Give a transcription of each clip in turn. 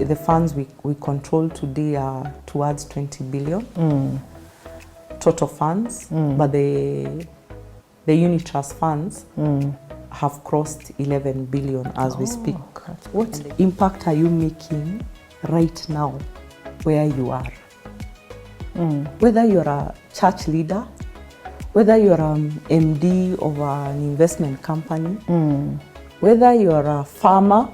the funds we control today are towards 20 billion total funds, but the unit-trust funds have crossed 11 billion as we speak. What impact are you making right now where you are? Whether you're a church leader, whether you're an MD of an investment company, whether you're a farmer,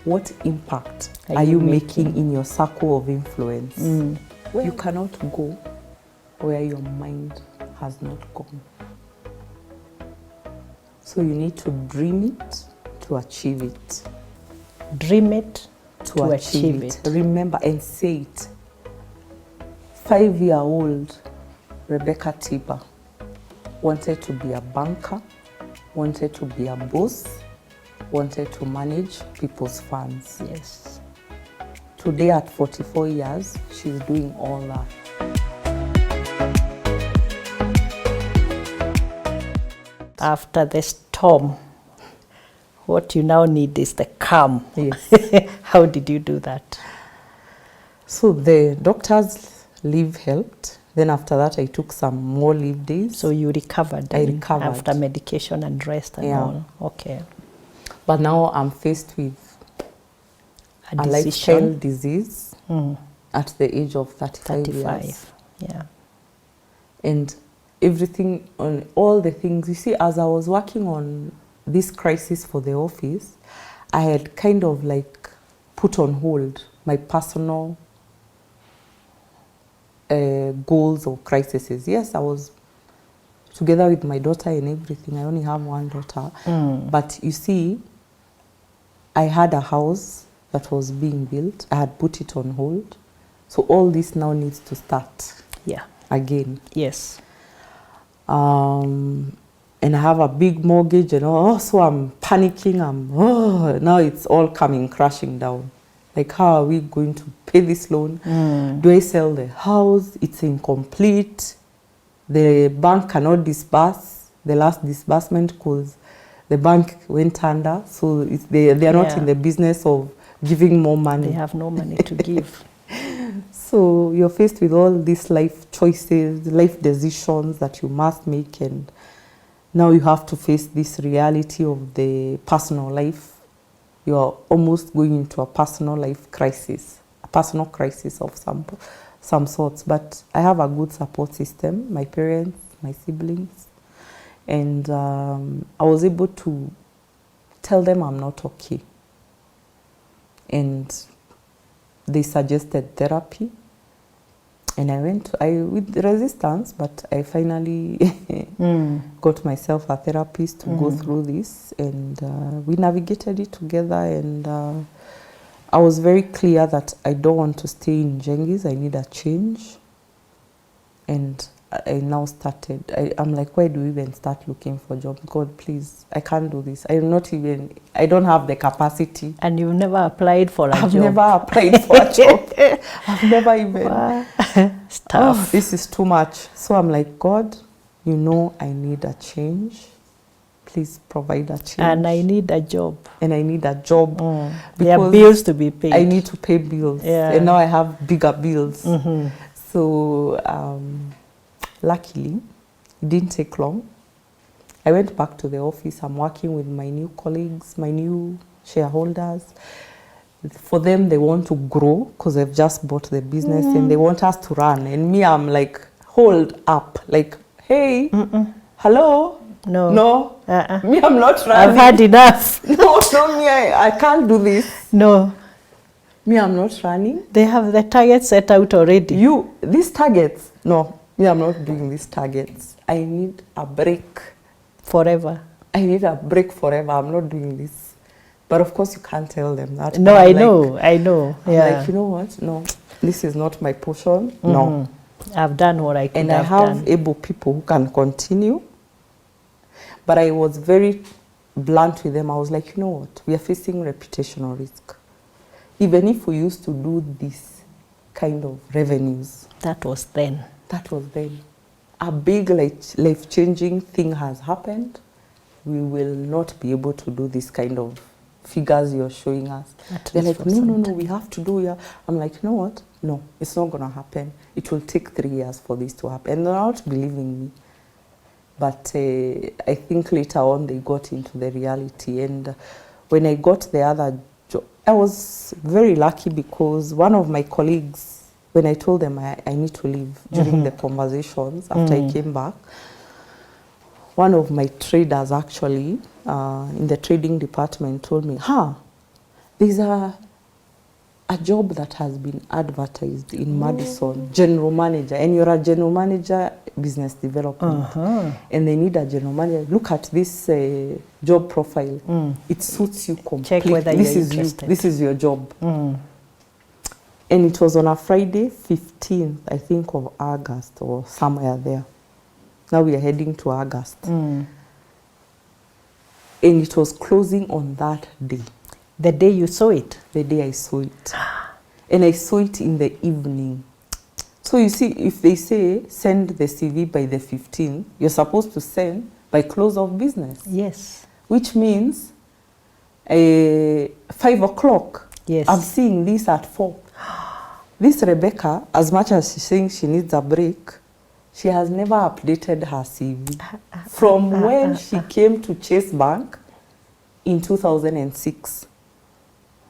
what impact are you making in your circle of influence? You cannot go where your mind has not gone. So you need to dream it to achieve it. Dream it to achieve it. Remember and say it. 5-year-old Rebecca Tiba wanted to be a banker, wanted to be a boss, wanted to manage people's funds. Yes. Today at 44 years, she's doing all that. After the storm, what you now need is the calm. Yes. How did you do that? So the doctor's leave helped. Then after that, I took some more leave days. So you recovered, I recovered. After medication and rest and all. Okay. But now I'm faced with a lifestyle disease at the age of 35 years. Yeah. And everything, on all the things, you see, as I was working on this crisis for the office, I had kind of like put on hold my personal goals or crises. Yes, I was together with my daughter and everything. I only have one daughter. But you see, I had a house that was being built. I had put it on hold. So all this now needs to start again. Yes. And I have a big mortgage and all, so I'm panicking. Now it's all coming crashing down. Like, how are we going to pay this loan? Do I sell the house? It's incomplete. The bank cannot disburse the last disbursement because the bank went under. So they are not in the business of giving more money. They have no money to give. So you're faced with all these life choices, life decisions that you must make, and now you have to face this reality of the personal life. You are almost going into a personal life crisis, a personal crisis of some sorts. But I have a good support system, my parents, my siblings, and I was able to tell them I'm not okay. And they suggested therapy. And I went with resistance, but I finally got myself a therapist to go through this, and we navigated it together. And I was very clear that I don't want to stay in Jengis. I need a change. And I now started. I'm like, why do we even start looking for a job? God, please, I can't do this. I don't have the capacity. And you've never applied for a job? I've never applied for a job. I've never even. Wow. It's tough. This is too much. So I'm like, God, you know I need a change. Please provide a change. And I need a job. And I need a job. There are bills to be paid. I need to pay bills. Yeah. And now I have bigger bills. So luckily, it didn't take long. I went back to the office. I'm working with my new colleagues, my new shareholders. For them, they want to grow because they've just bought the business and they want us to run. And me, I'm like, hold up. Like, hey, hello? No. Me, I'm not running. I've had enough. No, me, I can't do this. No. Me, I'm not running. They have the target set out already. These targets, no. Me, I'm not doing these targets. I need a break. Forever. I need a break forever. I'm not doing this. But of course, you can't tell them that. No, I know. I'm Yeah. like, you know what? No, this is not my portion. No. I've done what I could have done. And I have able people who can continue. But I was very blunt with them. I was like, you know what? We are facing reputational risk. Even if we used to do this kind of revenues. That was then. That was then. A big life-changing thing has happened. We will not be able to do this kind of figures you're showing us? At They're least like, for no, some we have to do it. I'm like, you know what? No, it's not going to happen. It will take 3 years for this to happen. And they're not believing me. But I think later on they got into the reality. And when I got the other job, I was very lucky because one of my colleagues, when I told them I need to leave during the conversations after I came back, one of my traders actually in the trading department told me, there's a job that has been advertised in Madison, general manager, and you're a general manager, business development, and they need a general manager. Look at this job profile. It suits you completely. Check whether you're interested. This is your job. And it was on a Friday, 15th, I think, of August or somewhere there. Now we are heading to August. And it was closing on that day. The day you saw it? The day I saw it. And I saw it in the evening. So you see, if they say send the CV by the 15th, you're supposed to send by close of business. Yes. Which means 5 o'clock. Yes. I'm seeing this at 4. This Rebecca, as much as she's saying she needs a break, she has never updated her CV. From when she came to Chase Bank in 2006.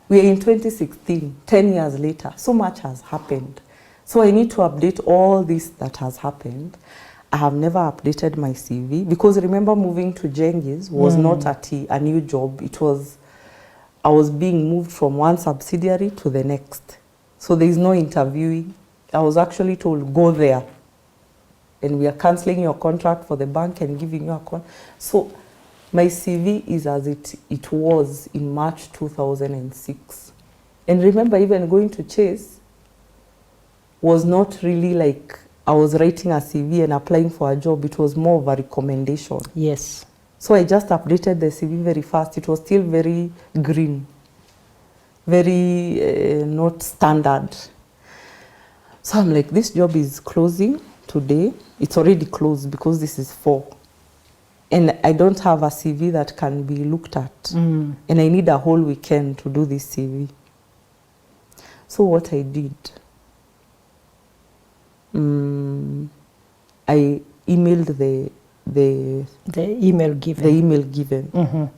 We are in 2016, 10 years later. So much has happened. So I need to update all this that has happened. I have never updated my CV because remember moving to Jengis was not a new job. It was, I was being moved from one subsidiary to the next. So there is no interviewing. I was actually told, go there. And we are cancelling your contract for the bank and giving you a contract. So my CV is as it was in March 2006. And remember, even going to Chase was not really like I was writing a CV and applying for a job. It was more of a recommendation. Yes. So I just updated the CV very fast. It was still very green, very not standard. So I'm like, this job is closing today. It's already closed because this is 4. And I don't have a CV that can be looked at. And I need a whole weekend to do this CV. So what I did, I emailed the email given. The email given.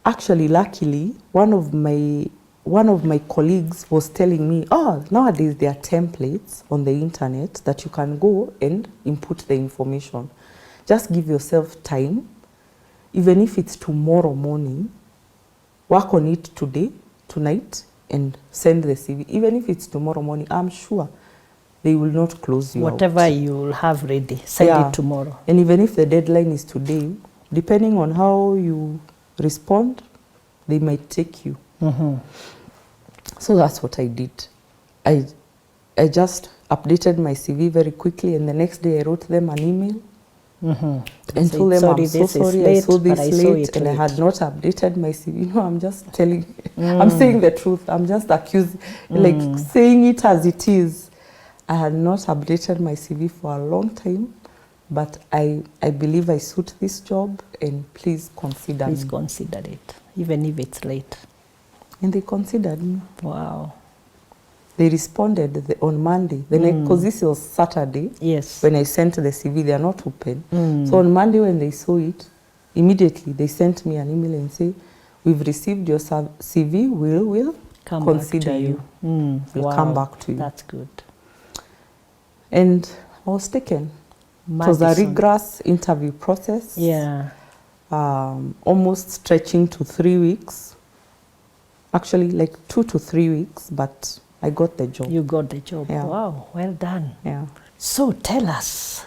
Actually, luckily, one of my colleagues was telling me, nowadays there are templates on the internet that you can go and input the information. Just give yourself time, even if it's tomorrow morning, work on it today, tonight, and send the CV. Even if it's tomorrow morning, I'm sure they will not close you Whatever out. you'll have ready, send it tomorrow. And even if the deadline is today, depending on how you respond, they might take you. So that's what I did. I just updated my CV very quickly, and the next day I wrote them an email and told them, I'm so sorry, I saw this late, and I had not updated my CV. You know, I'm just telling, I'm saying the truth. I'm just accusing, like saying it as it is. I had not updated my CV for a long time, but I believe I suit this job, and please consider me. Please consider it, even if it's late. And they considered me. Wow. They responded on Monday, because this was Saturday. Yes. When I sent the CV, they are not open. So on Monday when they saw it, immediately they sent me an email and say, we've received your CV, we'll consider you. We'll come back to you. That's good. And I was taken. Madison. It was a rigorous interview process. Yeah. Almost stretching to 3 weeks. Actually, like 2 to 3 weeks, but I got the job. You got the job. Yeah. Wow, well done. Yeah. So tell us,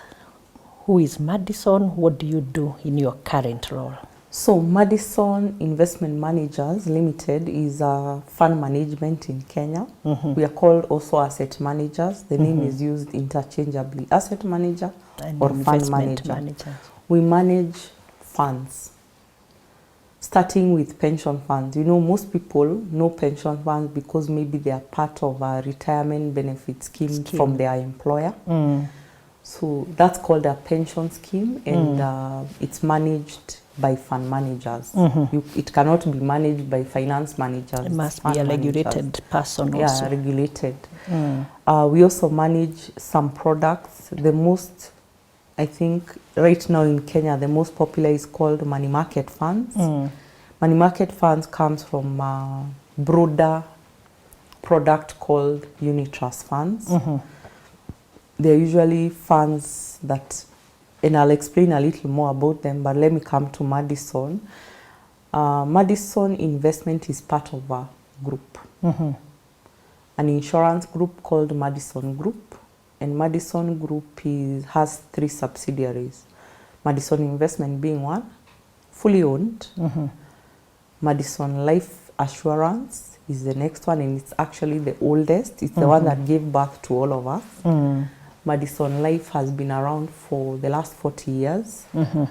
who is Madison? What do you do in your current role? So Madison Investment Managers Limited is a fund management in Kenya. We are called also asset managers. The name is used interchangeably, asset manager And or fund manager. We manage funds, starting with pension funds. You know, most people know pension funds because maybe they are part of a retirement benefit scheme from their employer. So that's called a pension scheme, and it's managed by fund managers. It cannot be managed by finance managers. It must fund be a managers. regulated person Yeah, also. regulated. We also manage some products. The most, I think, right now in Kenya, the most popular is called money market funds. Money market funds comes from a broader product called unit trust funds. They're usually funds that, and I'll explain a little more about them, but let me come to Madison. Madison Investment is part of a group, an insurance group called Madison Group, and Madison Group has 3 subsidiaries. Madison Investment being one, fully owned. Madison Life Assurance is the next one, and it's actually the oldest. It's the one that gave birth to all of us. Madison Life has been around for the last 40 years in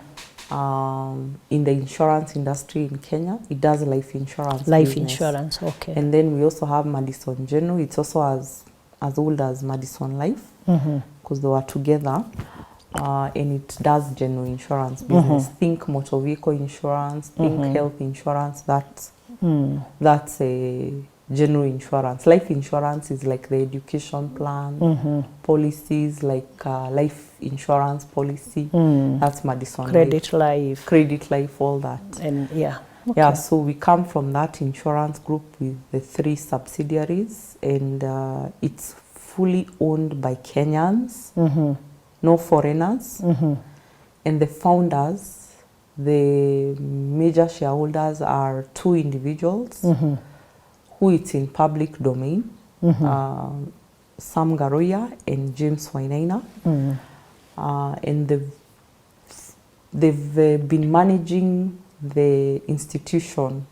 the insurance industry in Kenya. It does life insurance. Life business. insurance, okay. And then we also have Madison General. It's also as old as Madison Life because they were together. And it does general insurance business. Think motor vehicle insurance, think health insurance. That's a general insurance. Life insurance is like the education plan, policies like life insurance policy. That's Madison Credit Life. Credit Life, all that. And yeah. Okay. Yeah, so we come from that insurance group with the 3 subsidiaries, and it's fully owned by Kenyans, no foreigners. And the founders, the major shareholders are 2 individuals who it's in public domain, Sam Garoya and James Wainaina. And they've been managing the institution,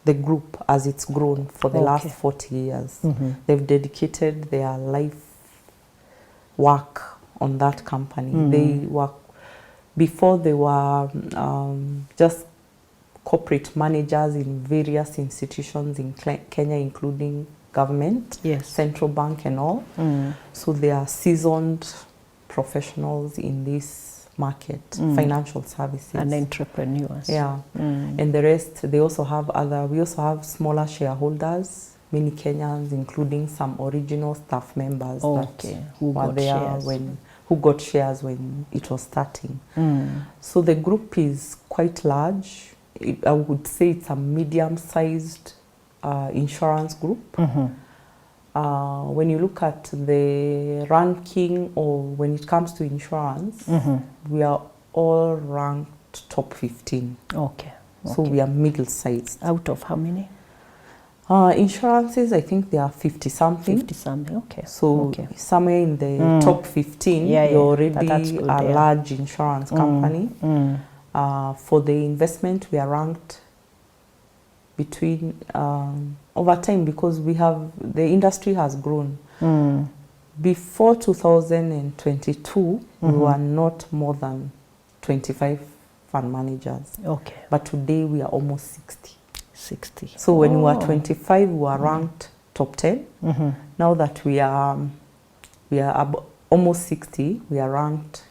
the group, as it's grown for the last 40 years. They've dedicated their life work on that company. They work, before they were just corporate managers in various institutions in Kenya, including government, central bank and all. So they are seasoned professionals in this market, financial services. And entrepreneurs. Yeah. And the rest, we also have smaller shareholders, many Kenyans, including some original staff members who got shares when it was starting. So the group is quite large. I would say it's a medium-sized insurance group. When you look at the ranking, or when it comes to insurance, we are all ranked top 15. Okay. So we are middle-sized. Out of how many? Insurances, I think there are 50-something. 50-something, okay. So somewhere in the top 15, you're already a large insurance company. For the investment, we are ranked between, over time, because the industry has grown. Before 2022, we were not more than 25 fund managers. Okay. But today we are almost 60. So when we were 25, we were ranked top 10. Now that we are almost 60, we are ranked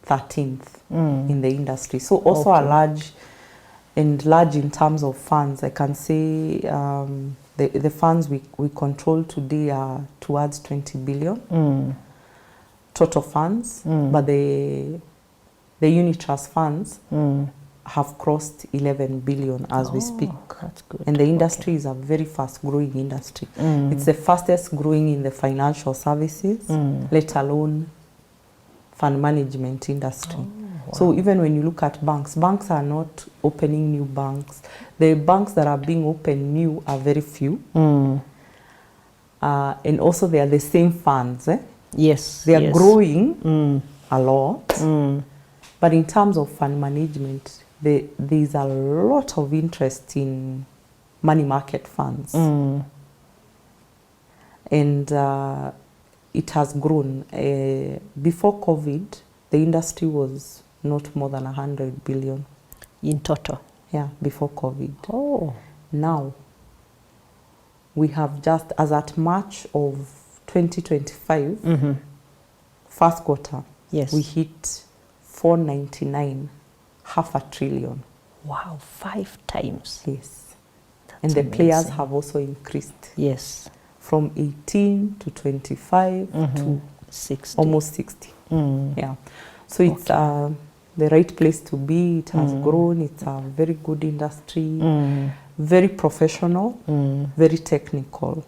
13th in the industry. So also a large in terms of funds. I can say the funds we control today are towards 20 billion total funds, but the unit trust funds have crossed 11 billion as we speak. That's good. And the industry is a very fast growing industry. It's the fastest growing in the financial services, let alone fund management industry. Wow. So even when you look at banks are not opening new banks. The banks that are being opened new are very few. And also they are the same funds. Yes. They are growing a lot. But in terms of fund management, there's a lot of interest in money market funds. And it has grown. Before COVID, the industry was not more than 100 billion. In total? Yeah, before COVID. Oh. Now, we have just, as at March of 2025, first quarter, we hit 499 500 billion. Wow, 5 times. Yes. That's And the amazing. players have also increased Yes. from 18 to 25 to 60. almost 60. Yeah. So it's the right place to be. It has grown. It's a very good industry, very professional, very technical.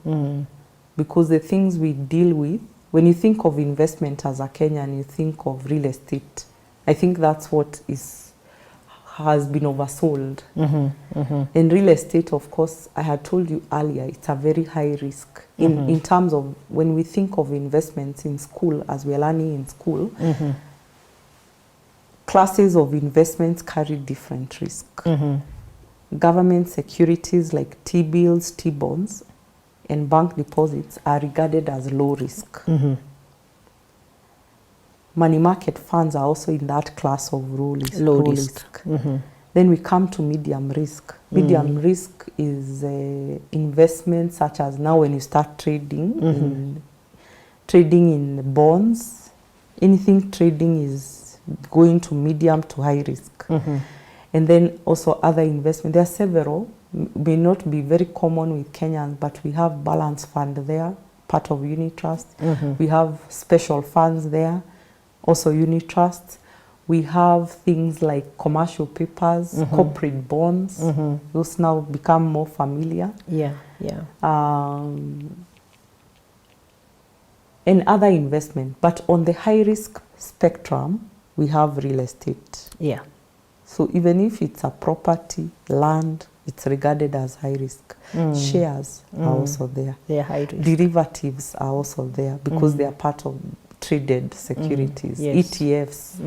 Because the things we deal with, when you think of investment as a Kenyan, you think of real estate. I think that's what has been oversold. In real estate, of course, I had told you earlier, it's a very high risk. In terms of when we think of investments in school, as we are learning in school, classes of investments carry different risk. Government securities like T-bills, T-bonds, and bank deposits are regarded as low risk. Money market funds are also in that class of low risk. Then we come to medium risk. Medium risk is investments such as now when you start trading, trading in bonds, anything trading is going to medium to high risk. And then also other investment. There are several, may not be very common with Kenyans, but we have balance fund there, part of unit trust. We have special funds there, also unit trusts. We have things like commercial papers, corporate bonds. Those now become more familiar. Yeah. And other investment. But on the high risk spectrum, we have real estate. Yeah. So even if it's a property, land, it's regarded as high risk. Shares are also there. They are high risk. Derivatives are also there because they are part of traded securities, Yes. ETFs,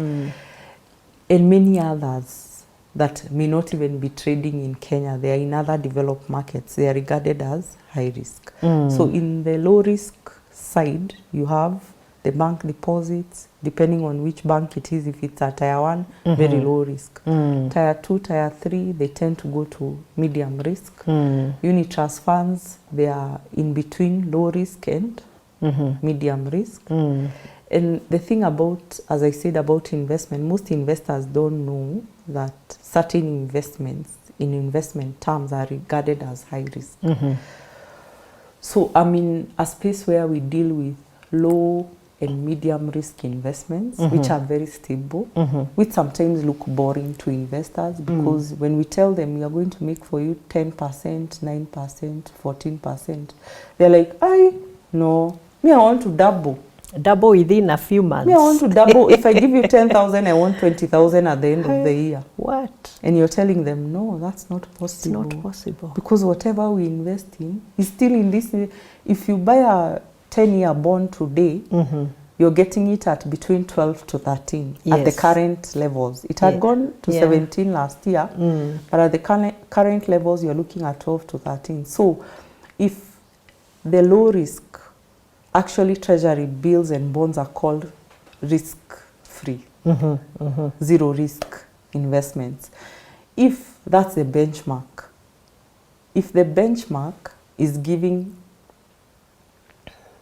and many others that may not even be trading in Kenya. They are in other developed markets. They are regarded as high risk. So in the low risk side, you have the bank deposits, depending on which bank it is. If it's a tier 1, very low risk. Tier 2, tier 3, they tend to go to medium risk. Unit trust funds, they are in between low risk and medium risk. And the thing about, as I said about investment, most investors don't know that certain investments in investment terms are regarded as high risk. So I'm in a space where we deal with low and medium risk investments, which are very stable, which sometimes look boring to investors because when we tell them we are going to make for you 10%, 9%, 14%, they're like, no, me I want to double. Double within a few months. Me I want to double. If I give you 10,000, I want 20,000 at the end of the year. What? And you're telling them, no, that's not possible. It's not possible. Because whatever we invest in is still in this. If you buy a 10-year bond today, you're getting it at between 12 to 13 at the current levels. It had gone to 17 last year, but at the current levels, you're looking at 12 to 13. So if the low risk, actually treasury bills and bonds are called risk-free, zero risk investments. If that's the benchmark, if the benchmark is giving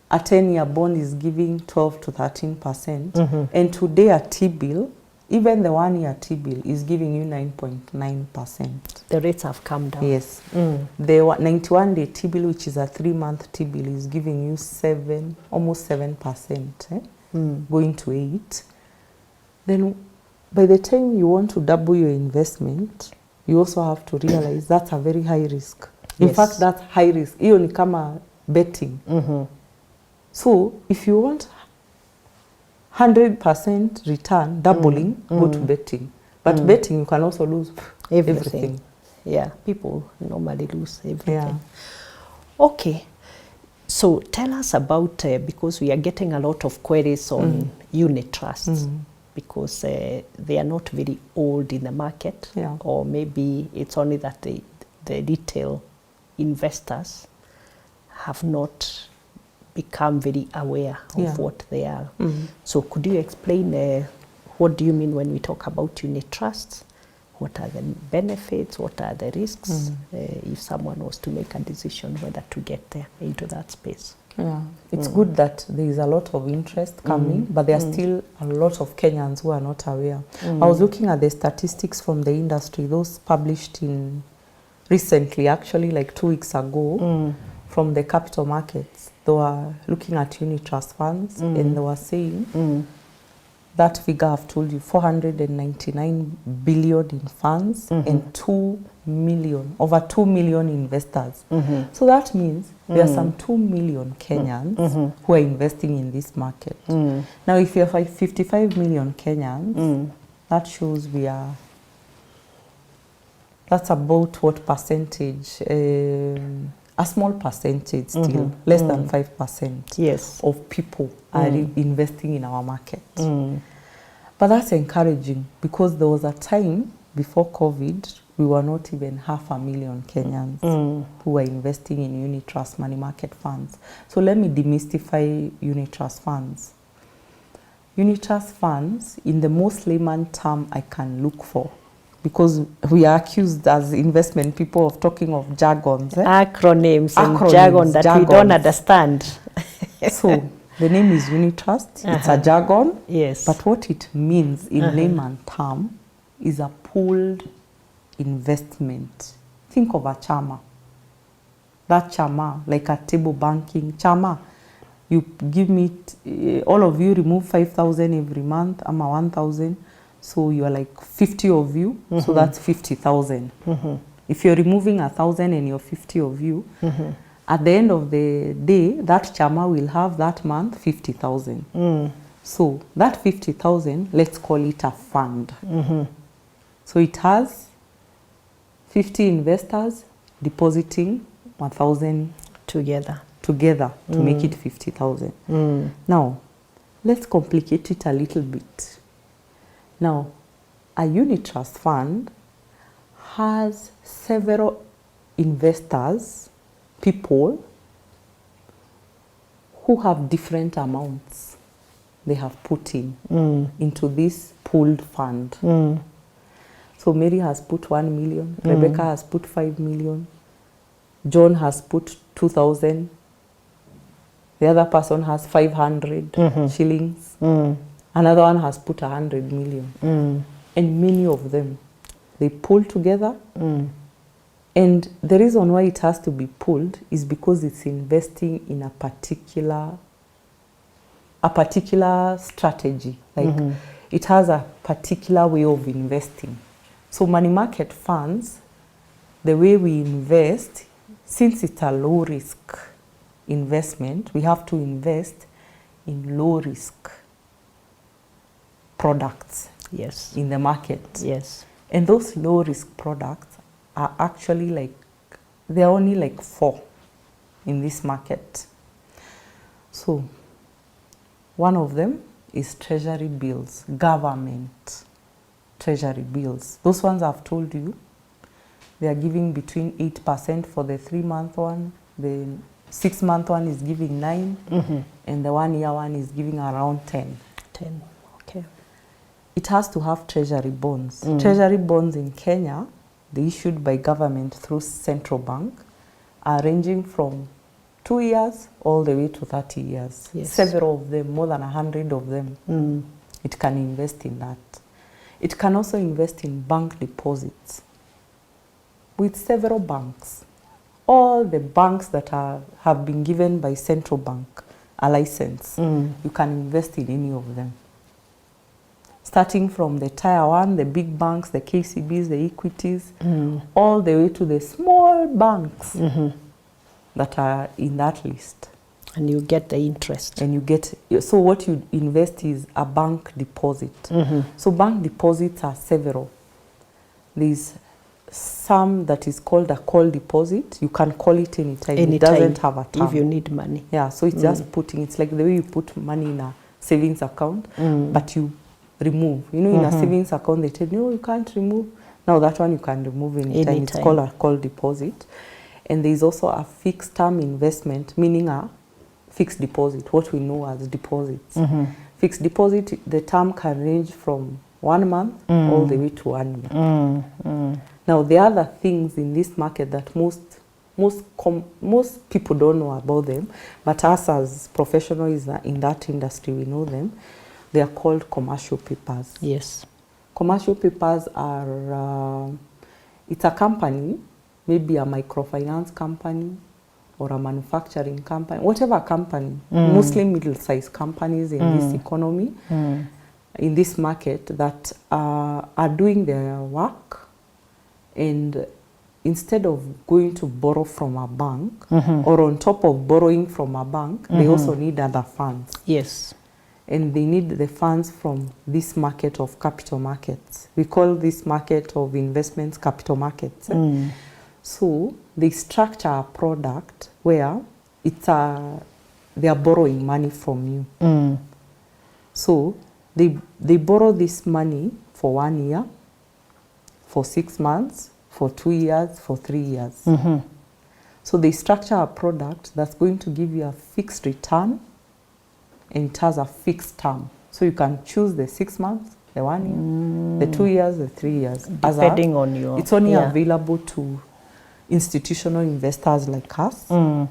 a 10-year bond is giving 12 to 13%, and today a T-bill, even the 1-year T-bill is giving you 9.9%. The rates have come down. Yes. The 91-day T-bill, which is a 3-month T-bill, is giving you almost 7%, going to 8%. Then by the time you want to double your investment, you also have to realize that's a very high risk. In fact, that's high risk. Hiyo ni kama betting. So if you want 100% return, doubling, go to betting. But betting, you can also lose everything. Yeah, people normally lose everything. Yeah. Okay, so tell us about, because we are getting a lot of queries on unit trusts, because they are not very old in the market, or maybe it's only that the retail investors have not become very aware of what they are. So could you explain what do you mean when we talk about unit trusts? What are the benefits? What are the risks if someone was to make a decision whether to get there into that space? Yeah, it's good that there is a lot of interest coming, but there are still a lot of Kenyans who are not aware. I was looking at the statistics from the industry, those published in recently, actually like 2 weeks ago, from the capital markets. They were looking at unit trust funds and they were saying that figure I've told you, 499 billion in funds and over 2 million investors. So that means there are some 2 million Kenyans who are investing in this market. Now, if you have 55 million Kenyans, that shows that's about what percentage? A small percentage still, less than 5% of people are investing in our market. But that's encouraging because there was a time before COVID, we were not even 500,000 Kenyans who were investing in unit trust money market funds. So let me demystify unit trust funds. Unit trust funds, in the most layman term I can look for, because we are accused as investment people of talking of jargons. Acronyms and jargon that we don't understand. So the name is unit trust. It's a jargon. Yes. But what it means in layman term is a pooled investment. Think of a chama. That chama, like a table banking chama. You give me, all of you remove 5,000 every month. I'm a 1,000. So you are like 50 of you, so that's 50,000. If you're removing 1,000 and you're 50 of you, at the end of the day, that chama will have that month 50,000. So that 50,000, let's call it a fund. So it has 50 investors depositing 1,000 together to make it 50,000. Now, let's complicate it a little bit. Now, a unit trust fund has several investors, people who have different amounts they have put in into this pooled fund. So Mary has put 1 million, Rebecca has put 5 million, John has put 2,000, the other person has 500 shillings. Another one has put 100 million. And many of them, they pull together. And the reason why it has to be pulled is because it's investing in a particular strategy. Like it has a particular way of investing. So money market funds, the way we invest, since it's a low risk investment, we have to invest in low risk products in the market. And those low risk products are actually there are only 4 in this market. So one of them is treasury bills, government treasury bills. Those ones I've told you, they are giving between 8% for the 3-month one, the 6-month one is giving 9, and the 1-year one is giving around 10. Okay. It has to have treasury bonds. Treasury bonds in Kenya, they issued by government through central bank, are ranging from 2 years all the way to 30 years. Several of them, more than 100 of them, it can invest in that. It can also invest in bank deposits with several banks. All the banks that have been given by central bank a license, you can invest in any of them. Starting from the tier 1, the big banks, the KCBs, the equities, all the way to the small banks that are in that list. And you get the interest. And you get, so what you invest is a bank deposit. So bank deposits are several. There's some that is called a call deposit. You can call it anytime. It doesn't have a term. If you need money. Yeah, so it's just putting, it's like the way you put money in a savings account, but you remove. You know, in a savings account, they tell you, no, you can't remove. Now that one you can remove anytime. It's called a call deposit. And there's also a fixed term investment, meaning a fixed deposit, what we know as deposits. Fixed deposit, the term can range from 1 month all the way to 1 year. Now, the other things in this market that most most people don't know about them, but us as professionals in that industry, we know them. They are called commercial papers. Yes. Commercial papers are, it's a company, maybe a microfinance company or a manufacturing company, whatever company, mostly middle-sized companies in this economy, in this market, that are doing their work, and instead of going to borrow from a bank, or on top of borrowing from a bank, they also need other funds. Yes. And they need the funds from this market of capital markets. We call this market of investments capital markets. So they structure a product where it's they are borrowing money from you. So they borrow this money for 1 year, for 6 months, for 2 years, for 3 years. So they structure a product that's going to give you a fixed return, and it has a fixed term. So you can choose the 6 months, the 1 year, the 2 years, the 3 years. Depending on your... It's only available to institutional investors like us and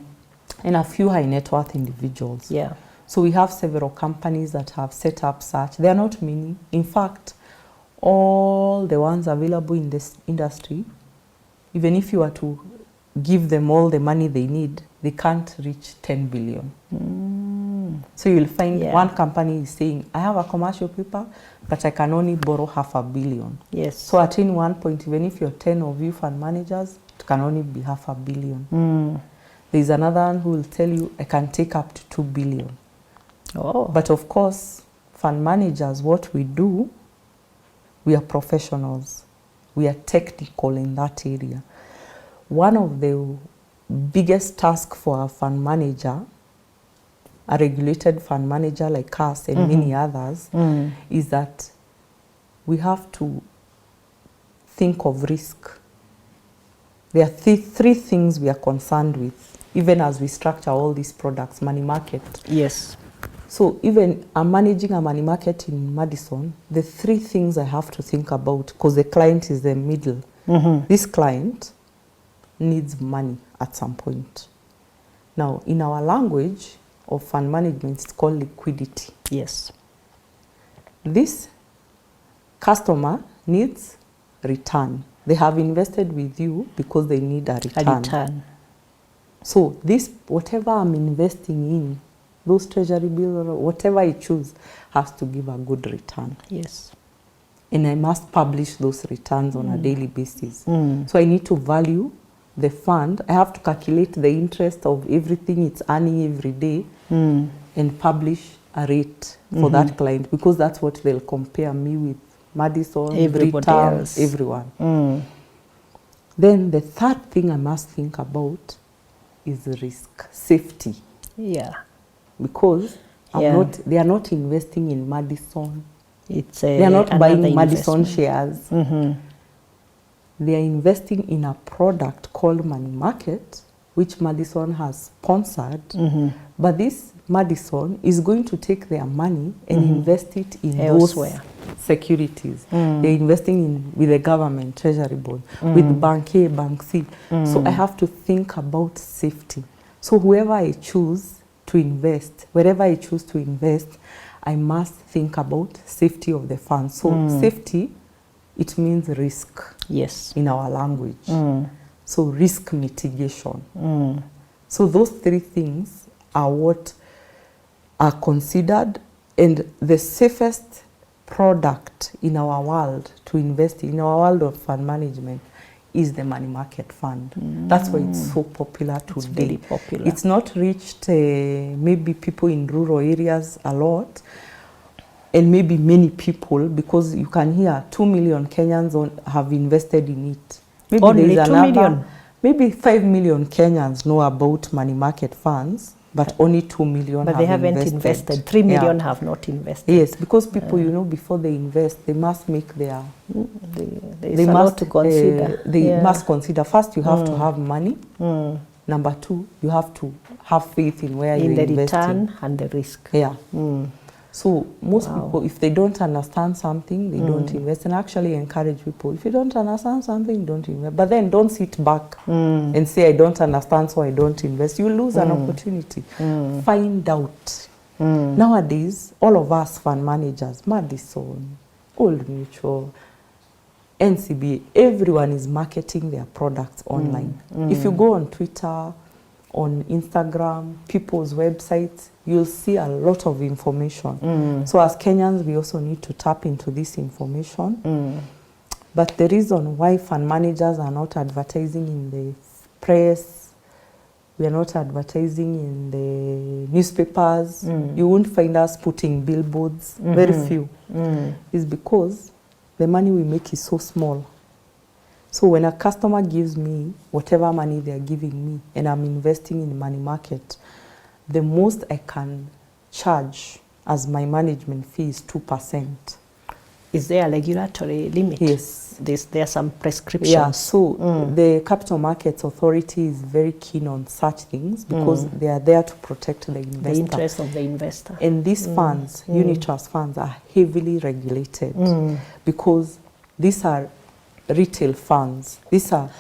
a few high net worth individuals. Yeah. So we have several companies that have set up such. There are not many. In fact, all the ones available in this industry, even if you were to give them all the money they need, they can't reach 10 billion. So you'll find one company is saying, I have a commercial paper, but I can only borrow 500 million. Yes. So at any one point, even if you're 10 of you fund managers, it can only be 500 million. There's another one who will tell you, I can take up to 2 billion. Oh. But of course, fund managers, what we do, we are professionals. We are technical in that area. One of the biggest tasks for a fund manager, a regulated fund manager like us and many others, is that we have to think of risk. There are three things we are concerned with, even as we structure all these products, money market. Yes. So even I'm managing a money market in Madison, the 3 things I have to think about, because the client is the middle. This client needs money at some point. Now, in our language of fund management, it's called liquidity. Yes. This customer needs return. They have invested with you because they need a return. A return. So this, whatever I'm investing in, those treasury bills or whatever I choose, has to give a good return. Yes. And I must publish those returns on a daily basis. So I need to value the fund. I have to calculate the interest of everything it's earning every day and publish a rate for that client, because that's what they'll compare me with. Madison, everybody else, everyone. Then the third thing I must think about is risk, safety. Yeah. Because they are not investing in Madison. They are not buying Madison shares. They are investing in a product called money market, which Madison has sponsored. But this Madison is going to take their money and invest it in elsewhere. Those securities. They're investing with the government, treasury board, with Bank A, Bank C. So I have to think about safety. So whoever I choose to invest, wherever I choose to invest, I must think about safety of the fund. So safety, it means risk. Yes. In our language. So risk mitigation. So those 3 things are what are considered, and the safest product in our world to invest in our world of fund management is the money market fund. That's why it's so popular today. It's very popular. It's not reached maybe people in rural areas a lot, and maybe many people, because you can hear 2 million Kenyans have invested in it. Maybe only 2 million? Maybe 5 million Kenyans know about money market funds, but only 2 million but have they haven't invested. 3 million have not invested. Yes, because people, before they invest, they must make their... They must to consider. They must consider. First, you have to have money. Number 2, you have to have faith in where you're investing. In the return and the risk. Yeah. So most people, if they don't understand something, they don't invest, and actually encourage people, if you don't understand something, don't invest. But then don't sit back and say, I don't understand, so I don't invest. You lose an opportunity. Find out. Nowadays, all of us fund managers, Madison, Old Mutual, NCBA, everyone is marketing their products online. If you go on Twitter, on Instagram, people's websites, you'll see a lot of information. So as Kenyans, we also need to tap into this information. But the reason why fund managers are not advertising in the press, we are not advertising in the newspapers, you won't find us putting billboards, very few, is because the money we make is so small. So when a customer gives me whatever money they are giving me and I'm investing in the money market, the most I can charge as my management fee is 2%. Is there a regulatory limit? Yes. There are some prescriptions? Yeah, so the Capital Markets Authority is very keen on such things because they are there to protect the investor. The interest of the investor. And these funds, unit trust funds, are heavily regulated because these are retail funds. These are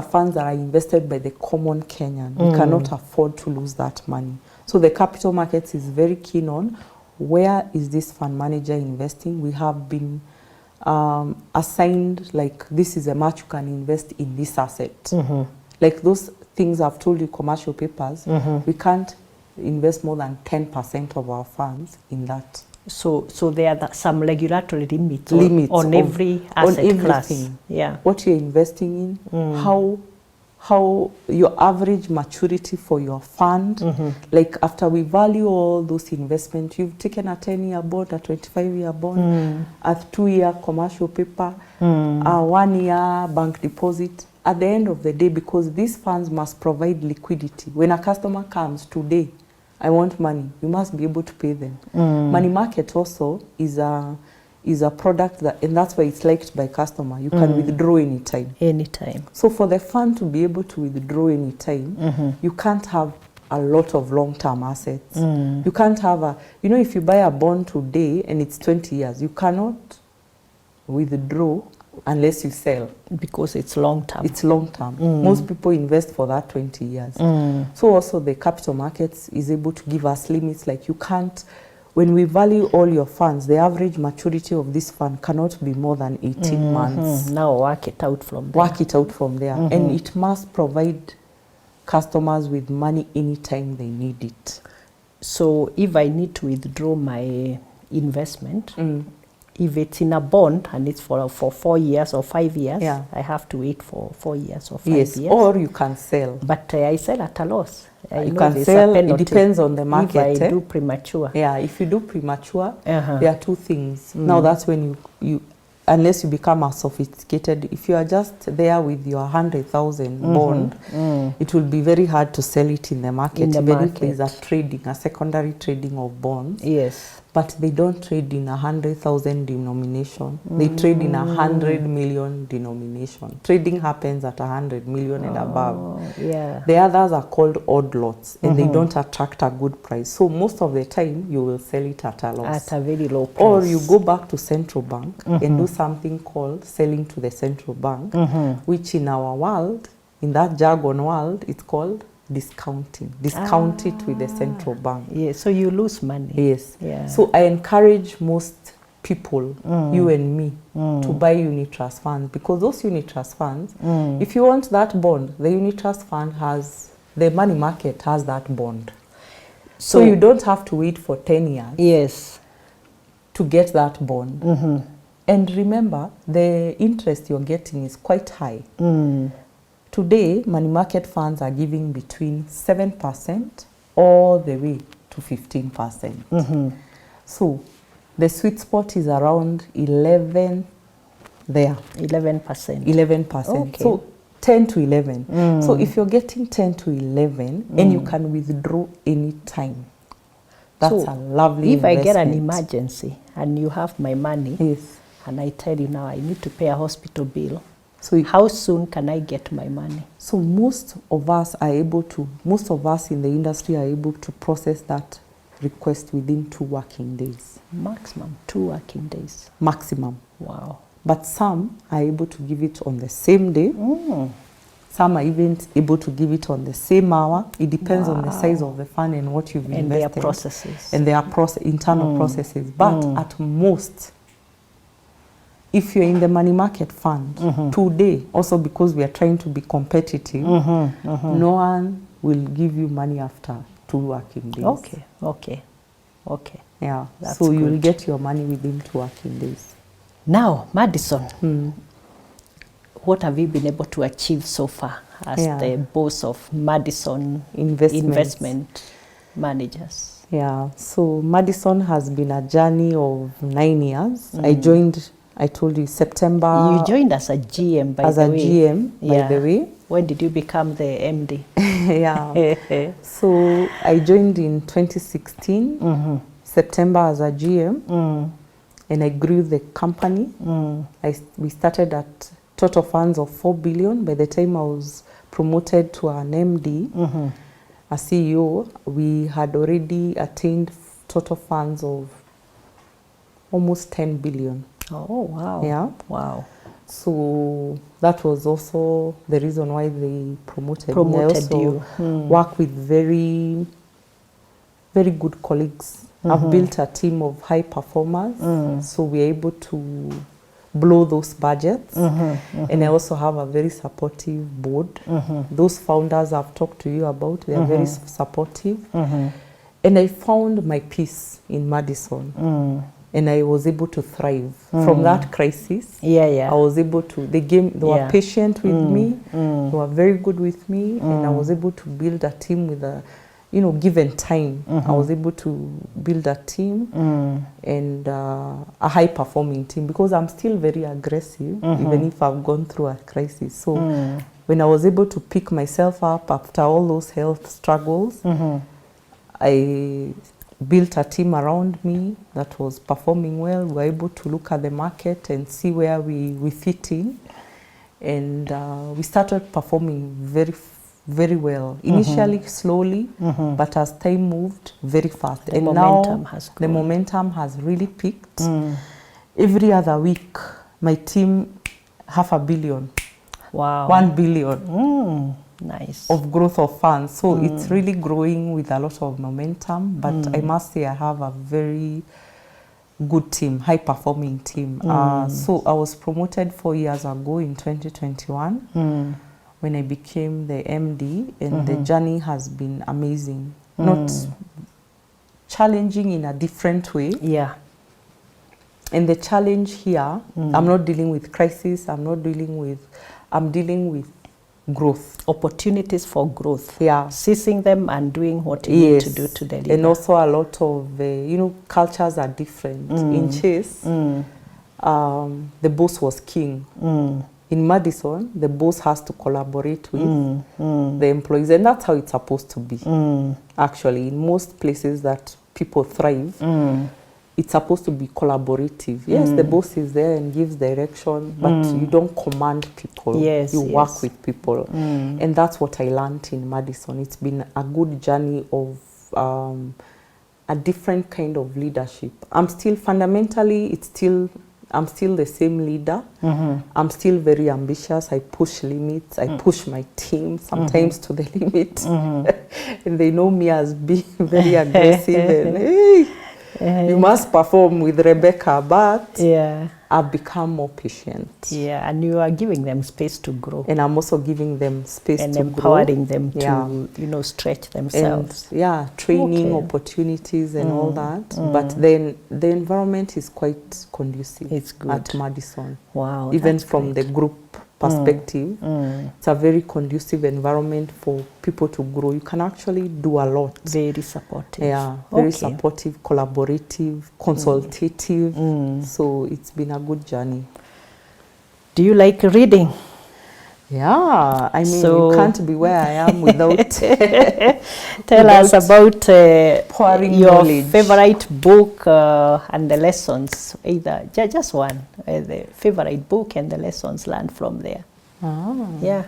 funds that are invested by the common Kenyan. We cannot afford to lose that money. So the capital markets is very keen on where is this fund manager investing. We have been assigned, like, this is a much you can invest in this asset. Like those things I've told you, commercial papers, we can't invest more than 10% of our funds in that. So there are some regulatory limits on every on asset everything. class. Yeah. What you're investing in, how your average maturity for your fund, like after we value all those investments, you've taken a 10-year bond, a 25-year bond, a 2-year commercial paper, a 1-year bank deposit. At the end of the day, because these funds must provide liquidity. When a customer comes today, I want money, you must be able to pay them. Money market also is a product that, and that's why it's liked by customer. You can withdraw anytime. Anytime. So for the fund to be able to withdraw anytime, you can't have a lot of long-term assets. You can't have if you buy a bond today and it's 20 years, you cannot withdraw unless you sell. Because it's long-term. It's long-term. Most people invest for that 20 years. So also the capital markets is able to give us limits, like you can't, when we value all your funds, the average maturity of this fund cannot be more than 18 months. Now work it out from there. Work it out from there. And it must provide customers with money anytime they need it. So if I need to withdraw my investment, if it's in a bond and it's for 4 years or 5 years, I have to wait for 4 years or 5 years. Or you can sell. But I sell at a loss. You can sell, it depends on the market. If I do premature. Yeah, if you do premature, there are two things. Now that's when you unless you become a sophisticated, if you are just there with your 100,000 bond, it will be very hard to sell it in the market. Even if there is a secondary trading of bonds. Yes. But they don't trade in 100,000 denomination. They trade in 100 million denomination. Trading happens at 100 million and above. Yeah. The others are called odd lots, and they don't attract a good price. So most of the time, you will sell it at a loss. At a very low price. Or you go back to central bank and do something called selling to the central bank, which in our world, in that jargon world, it's called discounting. Discount it with the central bank. Yes, so you lose money. Yes. Yeah. So I encourage most people, you and me, to buy unit trust funds, because those unit trust funds, if you want that bond, the unit trust fund has, the money market has that bond. So you don't have to wait for 10 years. Yes. To get that bond. And remember, the interest you're getting is quite high. Today, money market funds are giving between 7% all the way to 15%. So the sweet spot is around 11 there. 11%. 11%. Okay. So 10 to 11. So if you're getting 10 to 11 and you can withdraw any time, that's a lovely investment. If I get an emergency and you have my money, yes, and I tell you now I need to pay a hospital bill, so how soon can I get my money? So most of us in the industry are able to process that request within 2 working days. Maximum 2 working days. Maximum. Wow. But some are able to give it on the same day. Some are even able to give it on the same hour. It depends on the size of the fund and what you've invested. And their processes. And their internal processes. But at most, if you're in the money market fund today, also because we are trying to be competitive, no one will give you money after 2 working days. Okay. Yeah, That's so good. you'll get your money within 2 working days. Now, Madison, what have you been able to achieve so far as the boss of Madison Investment Managers? Yeah, so Madison has been a journey of 9 years. I joined, I told you, September. You joined as a GM, by the way. As a GM, by the way. When did you become the MD? Yeah. So I joined in 2016, September as a GM, and I grew the company. We started at total funds of 4 billion. By the time I was promoted to an MD, a CEO, we had already attained total funds of almost 10 billion. Oh, wow. Yeah. Wow. So that was also the reason why they promoted me. I also you. work with very, very good colleagues. I've built a team of high performers, so we're able to blow those budgets. And I also have a very supportive board. Those founders I've talked to you about, they are very supportive. And I found my peace in Madison. And I was able to thrive from that crisis. I was able to, they were patient with me, they were very good with me, and I was able to build a team with a, given time. I was able to build a team and a high performing team, because I'm still very aggressive, even if I've gone through a crisis. So when I was able to pick myself up after all those health struggles, I built a team around me that was performing well. We were able to look at the market and see where we fit in. And we started performing very well. Initially slowly, but as time moved, very fast. The momentum has grown. The momentum has really peaked. Every other week, my team, 500 million. Wow. 1 billion. Nice. Of growth of funds. So it's really growing with a lot of momentum. But I must say I have a very good team, high performing team. So I was promoted 4 years ago in 2021 when I became the MD, and the journey has been amazing. Not challenging in a different way. Yeah. And the challenge here, I'm not dealing with crisis, I'm dealing with growth. Opportunities for growth. Yeah. Seizing them and doing what you need to do to deliver. And also a lot of, cultures are different. In Chase, the boss was king. In Madison, the boss has to collaborate with the employees. And that's how it's supposed to be. Actually, in most places that people thrive, it's supposed to be collaborative. Yes, the boss is there and gives direction, but you don't command people. You work with people. And that's what I learned in Madison. It's been a good journey of a different kind of leadership. I'm still the same leader. I'm still very ambitious. I push limits. I push my team sometimes to the limit. And they know me as being very aggressive and you must perform with Rebecca, but I've become more patient. Yeah, and you are giving them space to grow. And I'm also giving them space and to empowering grow. them to, stretch themselves. And, training opportunities and all that. But then the environment is quite conducive. It's good. At Madison. Wow, even from the group perspective, it's a very conducive environment for people to grow. You can actually do a lot. Very supportive. Yeah, very supportive, collaborative, consultative. So it's been a good journey. Do you like reading? Yeah, I mean, you can't be where I am without tell us about pouring your knowledge. favorite book and the lessons, either just one, the favorite book and the lessons learned from there. Ah. Yeah.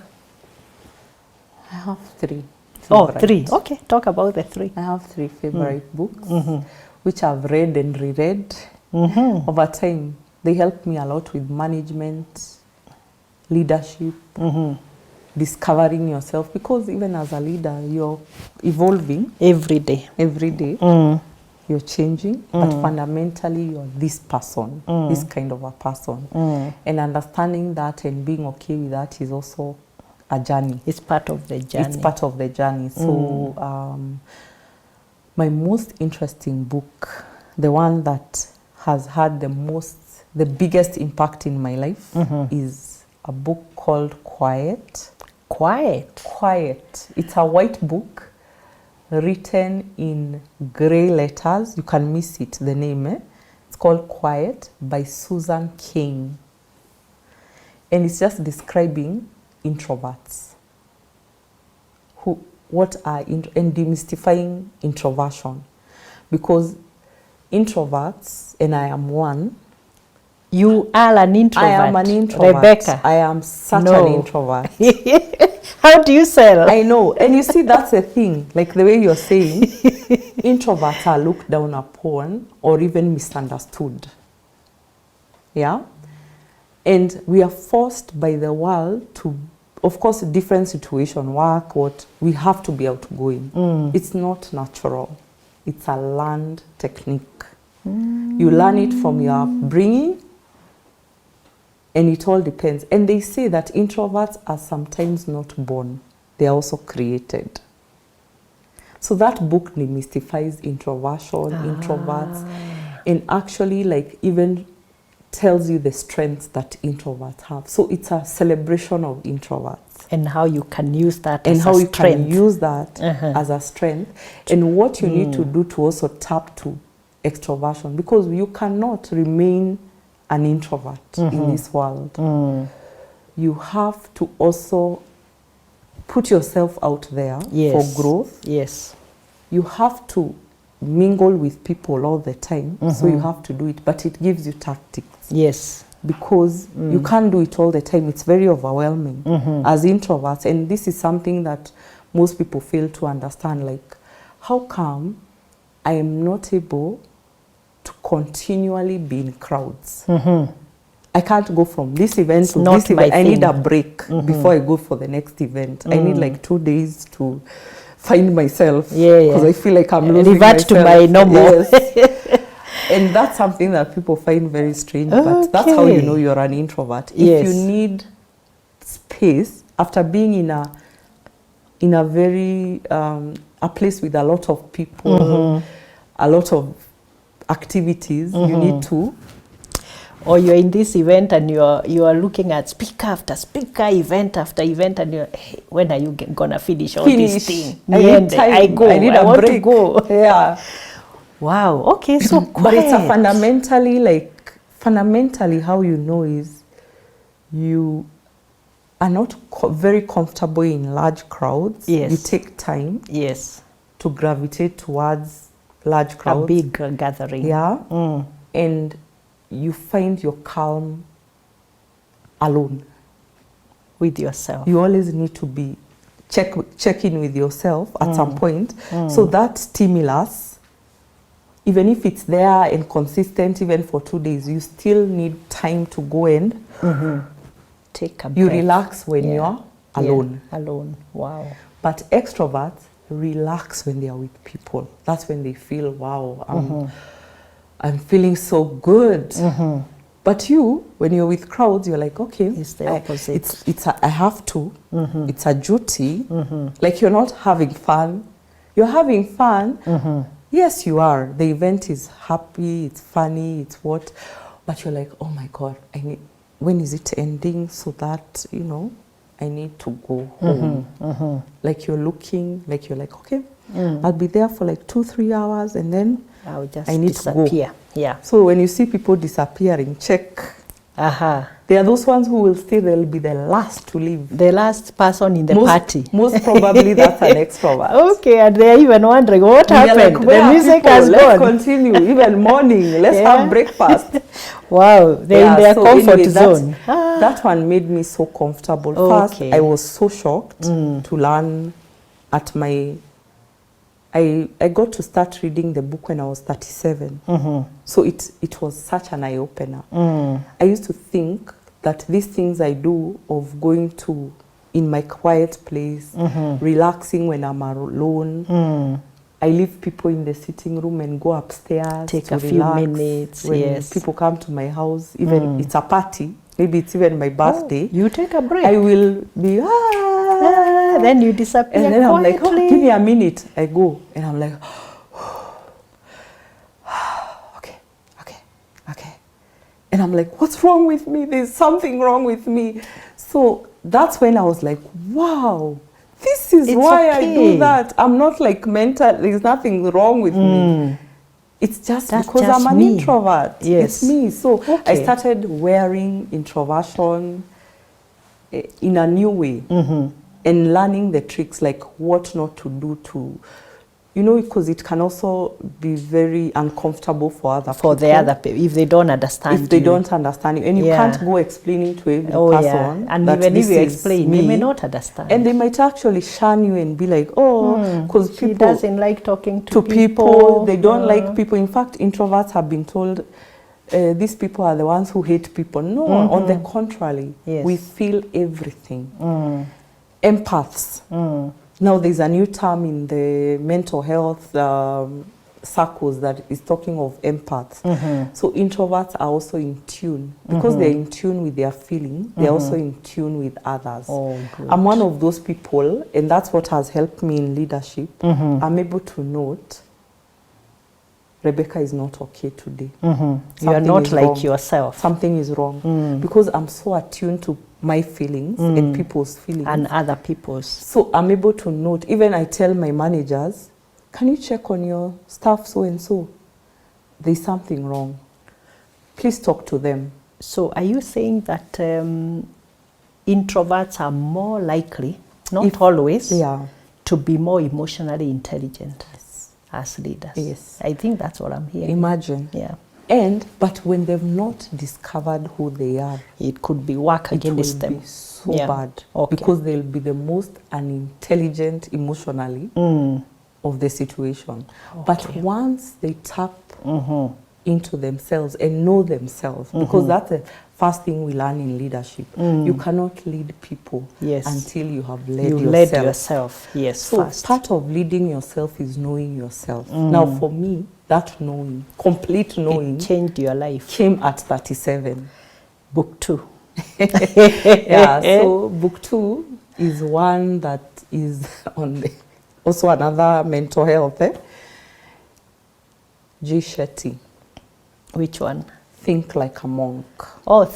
I have 3. Oh, favorite. 3. Okay, talk about the 3. I have 3 favorite books, which I've read and reread over time. They help me a lot with management, leadership, discovering yourself, because even as a leader, you're evolving Every day. every day. You're changing, but fundamentally you're this person, this kind of a person. And understanding that and being okay with that is also a journey. It's part of the journey. It's part of the journey. So my most interesting book, the one that has had the biggest impact in my life, is a book called Quiet. Quiet. It's a white book written in gray letters. You can miss it, the name. It's called Quiet by Susan Cain. And it's just describing introverts. And demystifying introversion. Because introverts, and I am one. You are an introvert. I am an introvert. Rebecca. I am such an introvert. How do you sell? I know. And you see, that's the thing. Like the way you're saying, introverts are looked down upon or even misunderstood. Yeah? And we are forced by the world to, of course, different situation, work, we have to be outgoing. It's not natural. It's a learned technique. You learn it from your upbringing, and it all depends. And they say that introverts are sometimes not born. They are also created. So that book demystifies introversion, introverts, and actually like even tells you the strengths that introverts have. So it's a celebration of introverts. And how you can use that and as how a you strength. can use that as a strength, and what you need to do to also tap to extroversion, because you cannot remain an introvert in this world. You have to also put yourself out there for growth. Yes. You have to mingle with people all the time, so you have to do it, but it gives you tactics. Yes. Because you can't do it all the time. It's very overwhelming as introverts. And this is something that most people fail to understand. Like, how come I am not able to continually be in crowds? I can't go from this event to this event. I need a break before I go for the next event. I need like 2 days to find myself, because I feel like I'm losing Revert myself. to my normal. Yes. And that's something that people find very strange, but that's how you know you're an introvert. If you need space after being in a very a place with a lot of people, a lot of activities, you need to. Or you're in this event and you are looking at speaker after speaker, event after event, and you're, hey, when are you gonna finish all this thing? I need time. I go. I need I a want break. to go. Yeah. Wow. Okay. So but it's a fundamentally how you know is you are not very comfortable in large crowds. Yes. You take time. Yes. To gravitate towards large crowds. A big gathering. Yeah. And you find your calm alone. With yourself. You always need to be check in with yourself at some point. So that stimulus, even if it's there and consistent even for 2 days, you still need time to go and take a breath. You relax when you're alone. Yeah. Alone. Wow. But extroverts relax when they are with people. That's when they feel, wow, I'm feeling so good. But you, when you're with crowds, you're like, okay, it's the opposite. I have to. It's a duty. Like, you're not having fun. You're having fun. Yes, you are. The event is happy, it's funny, it's what. But you're like, oh my God, when is it ending, so that, I need to go home. Like, you're like, okay, I'll be there for like 2-3 hours, and then I'll just I need disappear. to go. Yeah. So when you see people disappearing, check. They are those ones who will stay. They'll be the last to leave. The last person in the party. Most probably that's an extrovert. Okay, and they're even wondering what happened. Like, the music has Let's gone. continue. Even morning. Let's have breakfast. Wow, they're in their comfort zone. That one made me so comfortable. First, I was so shocked to learn at my, I got to start reading the book when I was 37. So it was such an eye-opener. I used to think that these things I do of going to, in my quiet place, relaxing when I'm alone, I leave people in the sitting room and go upstairs Take to a few relax. minutes, When yes. people come to my house, even it's a party, maybe it's even my birthday, You take a break. I will be, Then you disappear and then I'm like, quietly. oh, give me a minute. I go, and I'm like, okay. And I'm like, what's wrong with me? There's something wrong with me. So that's when I was like, wow, this is It's why I okay. do that. I'm not like mental, there's nothing wrong with me. It's just That's because just I'm an me. introvert. Yes. It's me. So I Okay. started wearing introversion in a new way and learning the tricks, like what not to do to, you know, because it can also be very uncomfortable for other people. For the other people, if they don't understand If they you. don't understand you. And you Yeah. can't go explaining to every Oh, yeah. person And that even if this you is explain, me. they may not understand. And they might actually shun you and be like, oh, because She people doesn't like talking to to people. They don't like people. In fact, introverts have been told these people are the ones who hate people. No, on the contrary, Yes. we feel everything. Empaths. Now there's a new term in the mental health circles that is talking of empaths. So introverts are also in tune. Because they're in tune with their feelings, they're also in tune with others. Oh, good. I'm one of those people, and that's what has helped me in leadership. I'm able to note, Rebecca is not okay today. You are Something not is like wrong. yourself. Something is wrong. Because I'm so attuned to my feelings and people's feelings. And other people's. So I'm able to note, even I tell my managers, can you check on your staff so and so? There's something wrong. Please talk to them. So are you saying that introverts are more likely, not always, to be more emotionally intelligent as leaders? Yes. I think that's what I'm hearing. Imagine. Yeah. But when they've not discovered who they are, It could be work against it them. will be so bad. Okay. Because they'll be the most unintelligent emotionally of the situation. But once they tap into themselves and know themselves, because that's the first thing we learn in leadership. You cannot lead people until you have led yourself. Led yourself, yes. So first. part of leading yourself is knowing yourself. Now for me, that knowing, complete knowing, it changed your life. came at 37. Book 2. Yeah, so book 2 is one that is on the, also another mental health. G. Shetty. Which one? Think Like a Monk. Oh,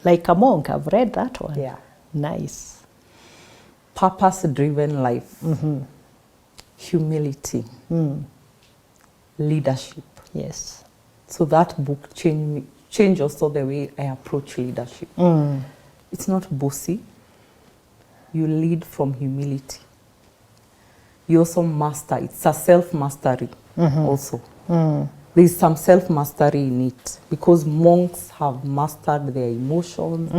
Like a Monk. I've read that one. Yeah. Nice. Purpose-driven life. Humility. Leadership. Yes. So that book changed also the way I approach leadership. It's not bossy. You lead from humility. You also master. It's a self-mastery also. There's some self-mastery in it because monks have mastered their emotions,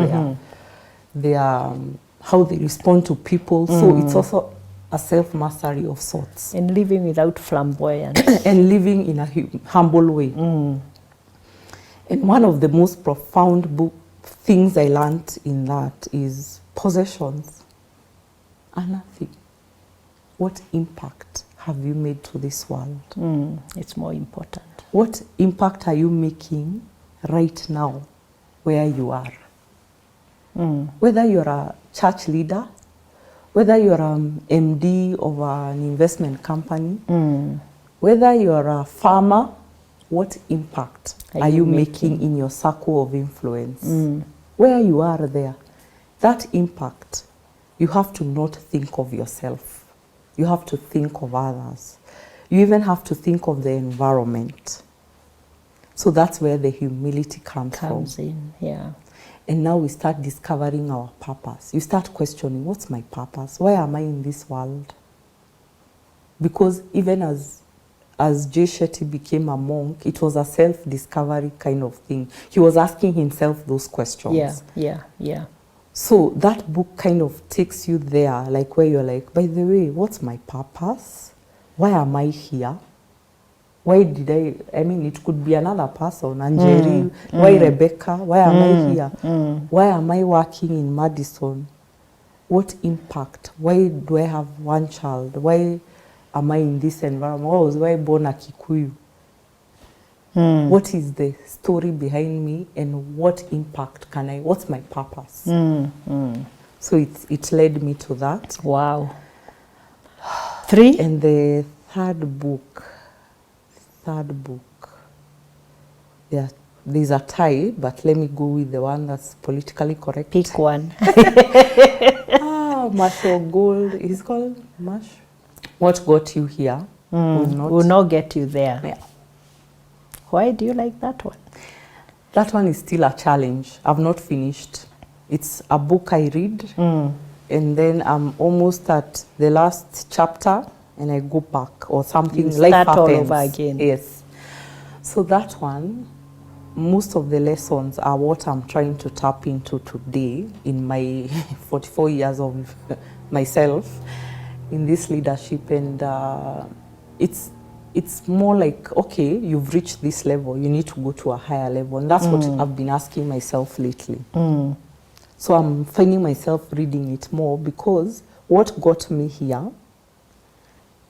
their how they respond to people. So it's also a self-mastery of sorts. And living without flamboyance. And living in a humble way. And one of the most profound things I learned in that is possessions are nothing. What impact have you made to this world? It's more important. What impact are you making right now where you are? Whether you're a church leader, whether you're an MD of an investment company, whether you're a farmer, what impact are you making in your circle of influence? Where you are there, that impact, you have to not think of yourself. You have to think of others. You even have to think of the environment. So that's where the humility comes in, yeah. And now we start discovering our purpose. You start questioning, what's my purpose? Why am I in this world? Because even as J. Shetty became a monk, it was a self-discovery kind of thing. He was asking himself those questions. Yeah. So that book kind of takes you there, like where you're like, by the way, what's my purpose? Why am I here? Why did I mean, it could be another person, Anjeri, why Rebecca? Why am I here? Why am I working in Madison? What impact? Why do I have one child? Why am I in this environment? Why was I born a Kikuyu? What is the story behind me, and what impact what's my purpose? So it led me to that. Wow. 3? And the third book, yeah, there's a tie, but let me go with the one that's politically correct. Pick one. Mash or Gold, is called Mash. What got you here will not get you there. Yeah. Why do you like that one? That one is still a challenge. I've not finished. It's a book I read, and then I'm almost at the last chapter, and I go back or something. You life start all happens. over again. Yes. So that one, most of the lessons are what I'm trying to tap into today in my 44 years of myself in this leadership, and it's more like, okay, you've reached this level, you need to go to a higher level, and that's what I've been asking myself lately. So I'm finding myself reading it more, because what got me here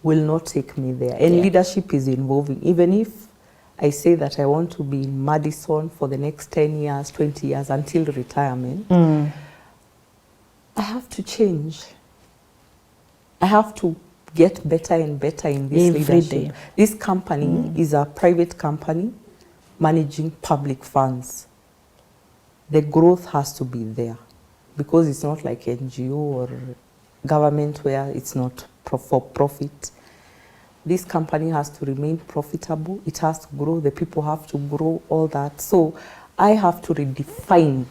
will not take me there, and leadership is involving. Even if I say that I want to be in Madison for the next 10 years, 20 years, until retirement, I have to change. I have to get better and better in this Every leadership. day. This company is a private company managing public funds. The growth has to be there, because it's not like NGO or government where it's not for profit. This company has to remain profitable. It has to grow. The people have to grow, all that. So I have to redefine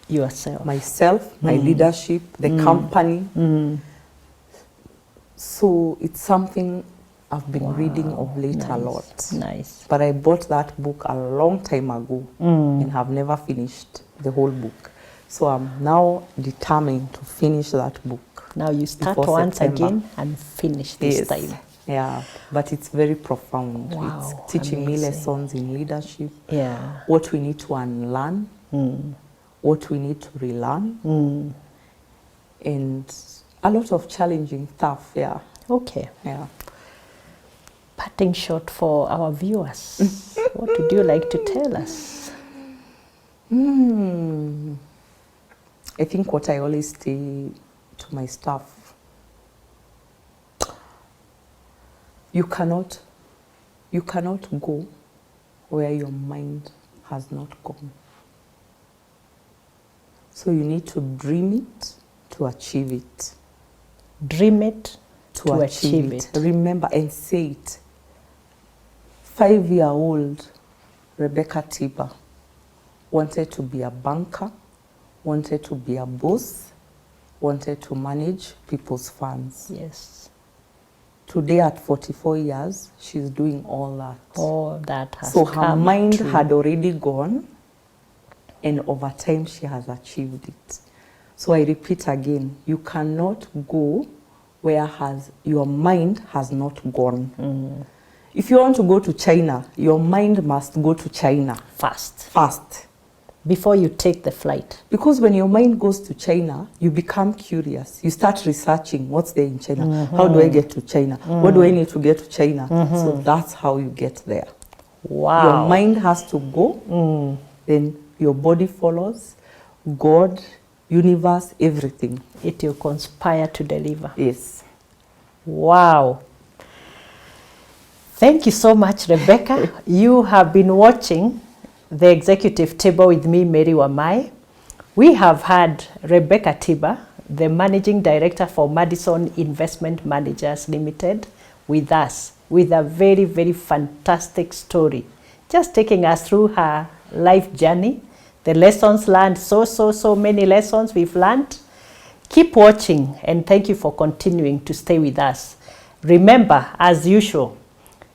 yourself, myself, my leadership, the company. So it's something I've been reading of late a lot. Nice. But I bought that book a long time ago and have never finished the whole book. So I'm now determined to finish that book. Now you start before once September. again and finish this time. Yeah, but it's very profound. Wow, It's teaching me amazing. lessons in leadership, Yeah. what we need to unlearn, what we need to relearn, and a lot of challenging stuff, yeah. Okay. Yeah. Parting shot for our viewers. What would you like to tell us? I think what I always say to my staff, you cannot go where your mind has not gone. So you need to dream it to achieve it. Dream it To achieve it. Remember and say it. 5-year-old Rebecca Tiba wanted to be a banker, wanted to be a boss, wanted to manage people's funds. Yes. Today at 44 years, she's doing all that. All that has So her come mind true. had already gone, and over time she has achieved it. So I repeat again, you cannot go where your mind has not gone. If you want to go to China, your mind must go to China first. Before you take the flight. Because when your mind goes to China, you become curious. You start researching what's there in China. How do I get to China? What do I need to get to China? So that's how you get there. Wow. Your mind has to go, then your body follows, God, universe, everything. It will conspire to deliver. Yes. Wow. Thank you so much, Rebecca. You have been watching The Executive Table with me, Mary Wamai. We have had Rebecca Tiba, the Managing Director for Madison Investment Managers Limited, with us with a very, very fantastic story. Just taking us through her life journey, the lessons learned, so many lessons we've learned. Keep watching, and thank you for continuing to stay with us. Remember, as usual,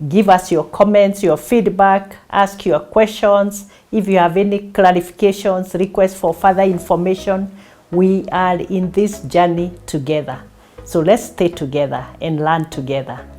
Give us your comments, your feedback, ask your questions. If you have any clarifications, requests for further information, we are in this journey together. So let's stay together and learn together.